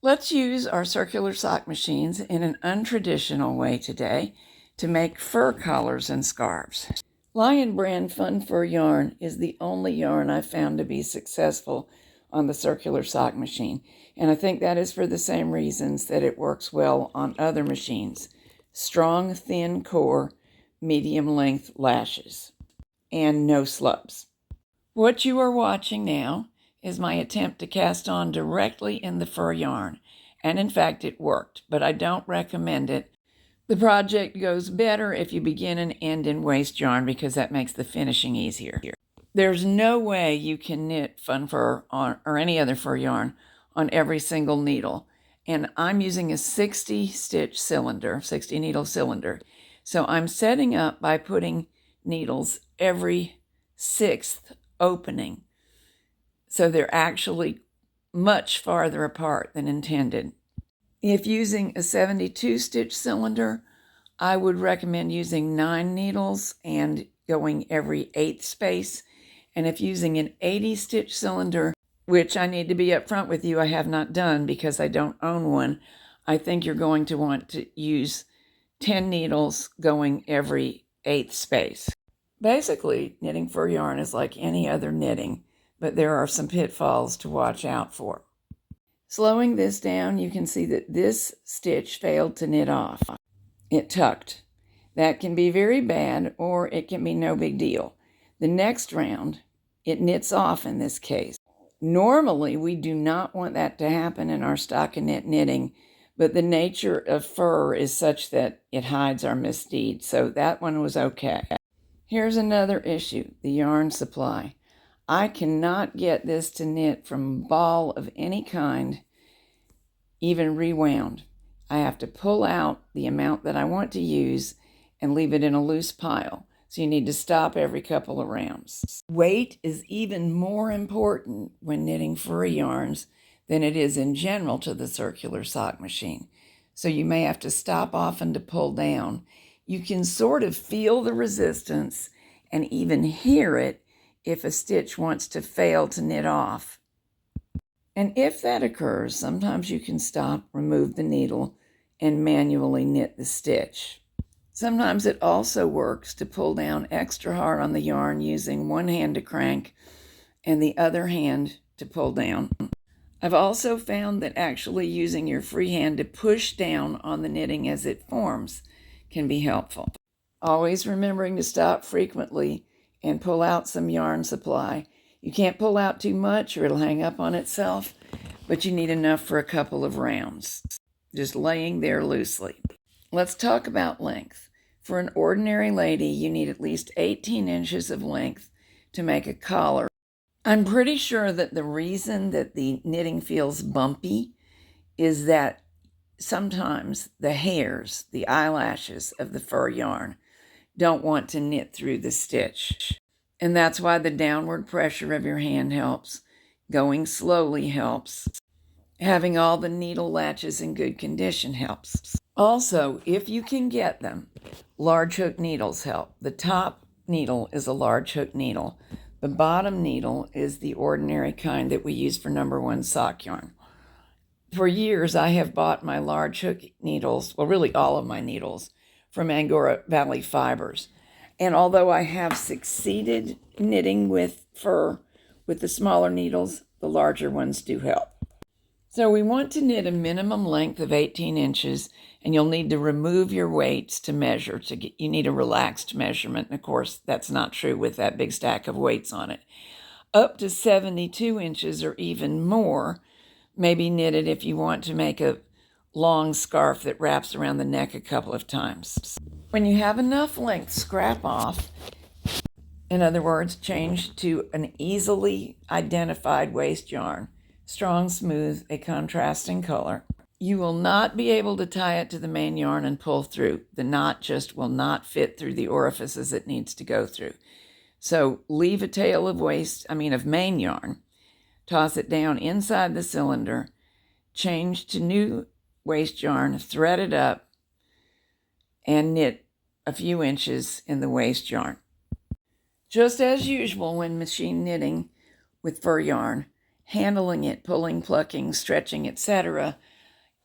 Let's use our circular sock machines in an untraditional way today to make fur collars and scarves. Lion brand Fun Fur yarn is the only yarn I've found to be successful on the circular sock machine, and I think that is for the same reasons that it works well on other machines. Strong, thin core, medium length lashes, and no slubs. What you are watching now is my attempt to cast on directly in the fur yarn, and in fact it worked, but I don't recommend it. The project goes better if you begin and end in waste yarn because that makes the finishing easier. There's no way you can knit Fun Fur or any other fur yarn on every single needle, and I'm using a 60 needle cylinder. So I'm setting up by putting needles every 6th opening. So they're actually much farther apart than intended. If using a 72 stitch cylinder, I would recommend using 9 needles and going every 8th space. And if using an 80 stitch cylinder, which I need to be upfront with you, I have not done because I don't own one, I think you're going to want to use 10 needles going every 8th space. Basically, knitting fur yarn is like any other knitting, but there are some pitfalls to watch out for. Slowing this down, you can see that this stitch failed to knit off. It tucked. That can be very bad, or it can be no big deal. The next round, it knits off in this case. Normally, we do not want that to happen in our stockinette knitting, but the nature of fur is such that it hides our misdeed, so that one was okay. Here's another issue, the yarn supply. I cannot get this to knit from a ball of any kind, even rewound. I have to pull out the amount that I want to use and leave it in a loose pile. So you need to stop every couple of rounds. Weight is even more important when knitting furry yarns than it is in general to the circular sock machine. So you may have to stop often to pull down. You can sort of feel the resistance and even hear it if a stitch wants to fail to knit off. And if that occurs, sometimes you can stop, remove the needle, and manually knit the stitch. Sometimes it also works to pull down extra hard on the yarn using one hand to crank and the other hand to pull down. I've also found that actually using your free hand to push down on the knitting as it forms can be helpful. Always remembering to stop frequently and pull out some yarn supply. You can't pull out too much or it'll hang up on itself, but you need enough for a couple of rounds, just laying there loosely. Let's talk about length. For an ordinary lady, you need at least 18 inches of length to make a collar. I'm pretty sure that the reason that the knitting feels bumpy is that sometimes the hairs, the eyelashes of the fur yarn, don't want to knit through the stitch. And that's why the downward pressure of your hand helps. Going slowly helps. Having all the needle latches in good condition helps. Also, if you can get them, large hook needles help. The top needle is a large hook needle. The bottom needle is the ordinary kind that we use for #1 sock yarn. For years, I have bought my large hook needles, well, really all of my needles, from Angora Valley Fibers. And although I have succeeded knitting with fur with the smaller needles, the larger ones do help. So we want to knit a minimum length of 18 inches, and you'll need to remove your weights to measure. You need a relaxed measurement, and of course, that's not true with that big stack of weights on it. Up to 72 inches or even more may be knitted if you want to make a long scarf that wraps around the neck a couple of times. When you have enough length, scrap off. In other words, change to an easily identified waste yarn. Strong, smooth, a contrasting color. You will not be able to tie it to the main yarn and pull through. The knot just will not fit through the orifices it needs to go through. So leave a tail of main yarn, toss it down inside the cylinder, change to new waste yarn, thread it up, and knit a few inches in the waste yarn. Just as usual when machine knitting with fur yarn, handling it, pulling, plucking, stretching, etc.,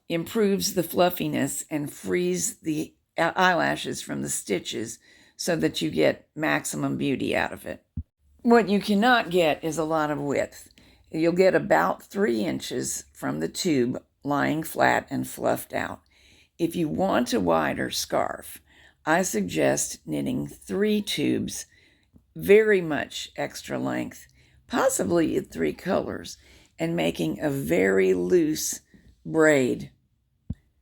improves the fluffiness and frees the eyelashes from the stitches so that you get maximum beauty out of it. What you cannot get is a lot of width. You'll get about 3 inches from the tube lying flat and fluffed out. If you want a wider scarf, I suggest knitting 3 tubes, very much extra length, possibly in 3 colors, and making a very loose braid.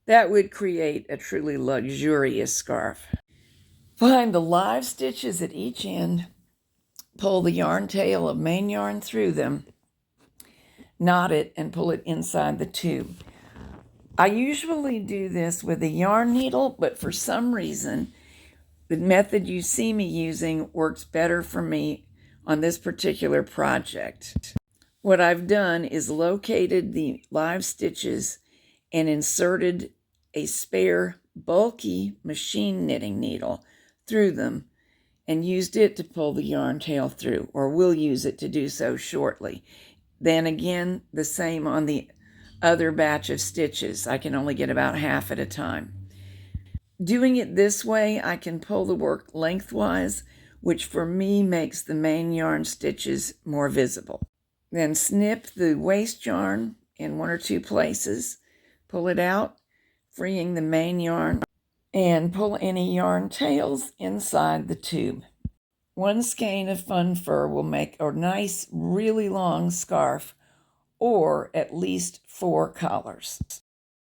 That would create a truly luxurious scarf. Find the live stitches at each end, pull the yarn tail of main yarn through them, knot it, and pull it inside the tube. I usually do this with a yarn needle, but for some reason, the method you see me using works better for me on this particular project. What I've done is located the live stitches and inserted a spare bulky machine knitting needle through them and used it to pull the yarn tail through, or will use it to do so shortly. Then again, the same on the other batch of stitches. I can only get about half at a time. Doing it this way, I can pull the work lengthwise, which for me makes the main yarn stitches more visible. Then snip the waste yarn in 1 or 2 places, pull it out, freeing the main yarn, and pull any yarn tails inside the tube. 1 skein of fun fur will make a nice, really long scarf, or at least 4 collars.